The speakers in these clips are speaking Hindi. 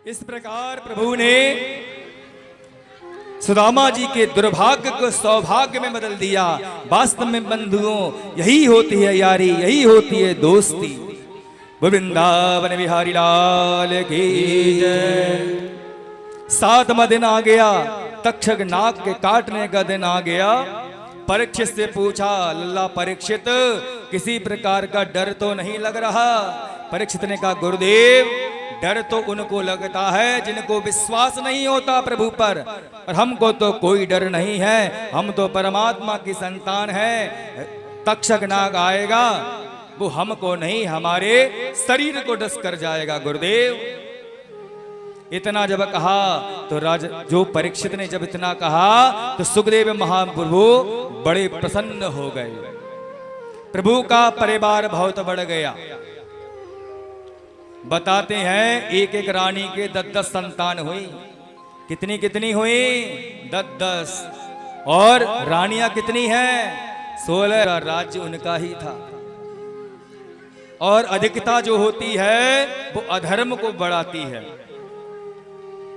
इस प्रकार प्रभु ने सुदामा जी के दुर्भाग्य को सौभाग्य में बदल दिया। वास्तव में बंधुओं यही होती है यारी, यही होती है दोस्ती। वृंदावन बिहारी लाल की जय। 7वां दिन आ गया, तक्षक नाग के काटने का दिन आ गया। परीक्षित से पूछा, लल्ला परीक्षित किसी प्रकार का डर तो नहीं लग रहा? परीक्षित ने कहा, गुरुदेव डर तो उनको लगता है जिनको विश्वास नहीं होता प्रभु पर, और हमको तो कोई डर नहीं है, हम तो परमात्मा की संतान है। तक्षक नाग आएगा वो हमको नहीं हमारे शरीर को डस कर जाएगा गुरुदेव। इतना जब कहा तो जो परीक्षित ने जब इतना कहा तो सुखदेव महाप्रभु बड़े प्रसन्न हो गए। प्रभु का परिवार बहुत बढ़ गया। बताते हैं एक एक रानी के 10-10 संतान हुई। कितनी कितनी हुई? 10-10। और रानियां कितनी हैं? 16। राज्य उनका ही था। और अधिकता जो होती है वो अधर्म को बढ़ाती है।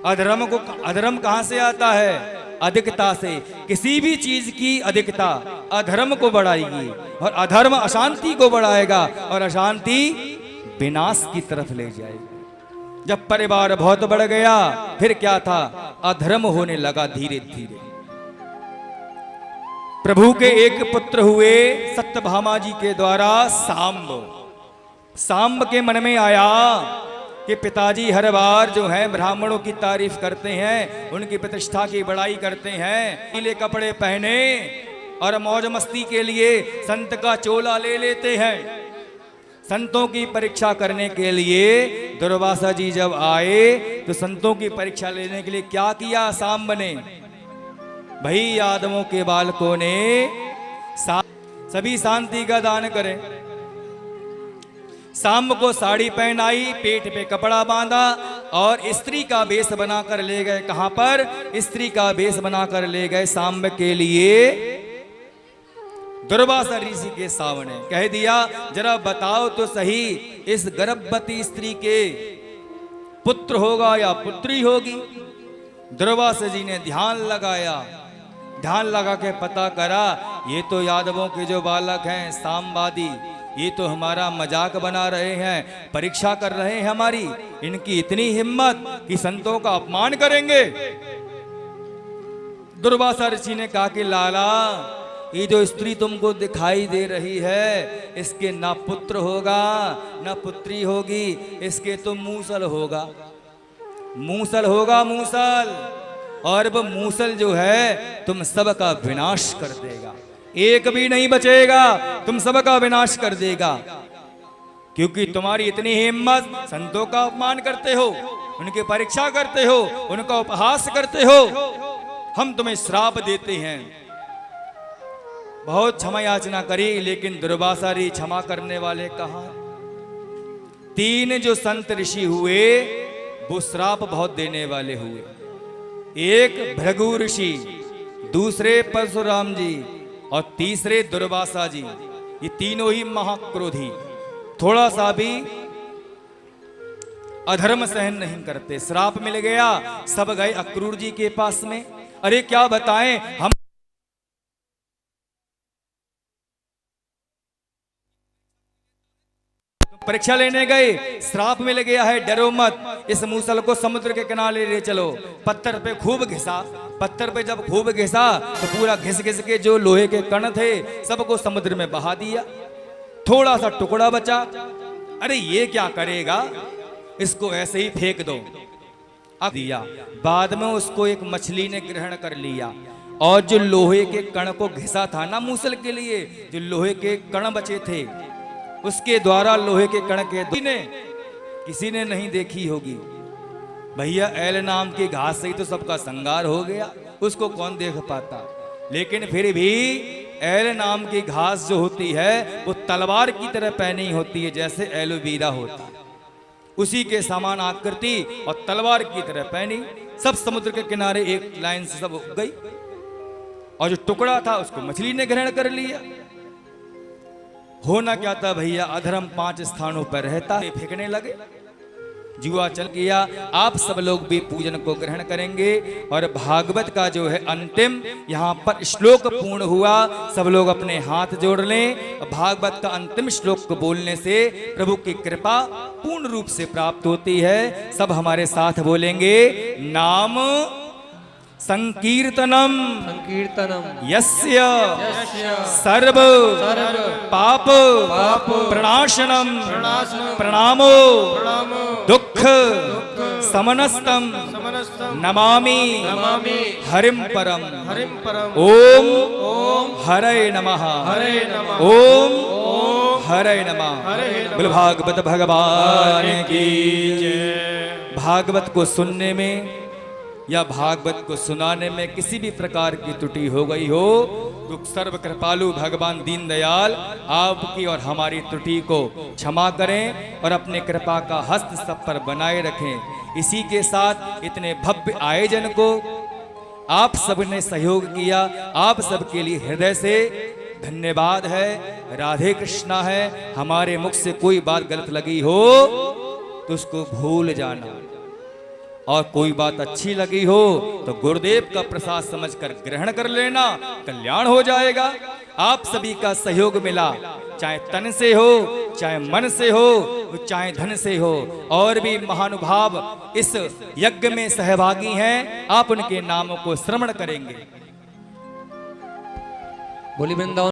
अधर्म कहां से आता है? अधिकता से। किसी भी चीज की अधिकता अधर्म को बढ़ाएगी, और अधर्म अशांति को बढ़ाएगा, और अशांति विनाश की तरफ ले जाएगी। जब परिवार बहुत बढ़ गया फिर क्या था? अधर्म होने लगा धीरे धीरे। प्रभु के एक पुत्र हुए सत्यभामा जी के द्वारा सांब के मन में आया कि पिताजी हर बार जो है ब्राह्मणों की तारीफ करते हैं, उनकी प्रतिष्ठा की बड़ाई करते हैं, पीले कपड़े पहने और मौज मस्ती के लिए संत का चोला ले लेते हैं। संतों की परीक्षा करने के लिए दुर्वासा जी जब आए तो संतों की परीक्षा लेने के लिए क्या किया सांब ने? भाई यादवों के बालकों ने सभी शांति का दान करें। सांब को साड़ी पहनाई, पेट पे कपड़ा बांधा और स्त्री का वेश बनाकर ले गए। कहां पर? स्त्री का वेश बनाकर ले गए सांब के लिए दुर्वासा ऋषि के सामने। कह दिया, जरा बताओ तो सही, इस गर्भवती स्त्री के पुत्र होगा या पुत्री होगी? दुर्वासा जी ने ध्यान लगाया, ध्यान लगा के पता करा, ये तो यादवों के जो बालक हैं सांबवादी, ये तो हमारा मजाक बना रहे हैं, परीक्षा कर रहे हैं हमारी। इनकी इतनी हिम्मत कि संतों का अपमान करेंगे। दुर्वासा ऋषि ने कहा कि लाला, ये जो स्त्री तुमको दिखाई दे रही है, इसके ना पुत्र होगा ना पुत्री होगी, इसके तो मूसल होगा। मूसल होगा, मूसल। और वो मूसल जो है तुम सबका विनाश कर देगा, एक भी नहीं बचेगा, तुम सबका विनाश कर देगा। क्योंकि तुम्हारी इतनी हिम्मत, संतों का अपमान करते हो, उनकी परीक्षा करते हो, उनका उपहास करते हो, हम तुम्हें श्राप देते हैं। बहुत क्षमा याचना करी, लेकिन दुर्वासा ऋषि क्षमा करने वाले कहां? 3 जो संत ऋषि हुए वो श्राप बहुत देने वाले हुए। एक भृगु ऋषि, दूसरे परशुराम जी और तीसरे दुर्वासा जी। ये तीनों ही महाक्रोधी, थोड़ा सा भी अधर्म सहन नहीं करते। श्राप मिल गया, सब गए अक्रूर जी के पास में। अरे क्या बताएं, हम परीक्षा लेने गए, श्राप मिल गया है, डरो मत, इस मूसल को समुद्र के किनारे ले चलो। पत्थर पे खूब घिसा, पत्थर पे जब खूब घिसा तो पूरा घिस घिस के जो लोहे के कण थे सबको समुद्र में बहा दिया। थोड़ा सा टुकड़ा बचा। अरे ये क्या करेगा, इसको ऐसे ही फेंक दो। अब दिया, बाद में उसको एक मछली ने ग्रहण कर लिया, और जो लोहे के कण को घिसा था ना मूसल के लिए, जो लोहे के कण बचे थे, उसके द्वारा लोहे के कण के किसी ने नहीं देखी होगी। भैया एल नाम की घास से ही तो सबका संगार हो गया, उसको कौन देख पाता। लेकिन फिर भी एल नाम की घास जो होती है वो तलवार की तरह पैनी होती है, जैसे एलोवेरा होता है, उसी के समान आकृति और तलवार की तरह पैनी। सब समुद्र के किनारे एक लाइन से सब उग गई, और जो टुकड़ा था उसको मछली ने ग्रहण कर लिया। होना क्या था भैया, अधर्म 5 स्थानों पर रहता है, फेंकने लगे। जुआ चल गया। आप सब लोग भी पूजन को ग्रहण करेंगे और भागवत का जो है अंतिम यहाँ पर श्लोक पूर्ण हुआ। सब लोग अपने हाथ जोड़ लें। भागवत का अंतिम श्लोक को बोलने से प्रभु की कृपा पूर्ण रूप से प्राप्त होती है। सब हमारे साथ बोलेंगे, नाम संकीर्तनम यस्य सर्व पाप प्रणाशनम प्रणामो दुख समनस्तम नमामि हरिम परम। ओम हरे नमः। ओम हरे नमः। बोल भागवत भगवान की जय। भागवत को सुनने में या भागवत को सुनाने में किसी भी प्रकार की त्रुटि हो गई हो तो सर्व कृपालु भगवान दीनदयाल आपकी और हमारी त्रुटि को क्षमा करें और अपने कृपा का हस्त सब पर बनाए रखें। इसी के साथ इतने भव्य आयोजन को आप सबने सहयोग किया, आप सबके लिए हृदय से धन्यवाद है। राधे कृष्णा है। हमारे मुख से कोई बात गलत लगी हो तो उसको भूल जाना, और कोई बात अच्छी लगी हो तो गुरुदेव का प्रसाद समझकर ग्रहण कर लेना, कल्याण हो जाएगा। आप सभी का सहयोग मिला, चाहे तन से हो, चाहे मन से हो, चाहे धन से हो। और भी महानुभाव इस यज्ञ में सहभागी हैं, आप उनके नामों को श्रवण करेंगे। बोली वृंदावन।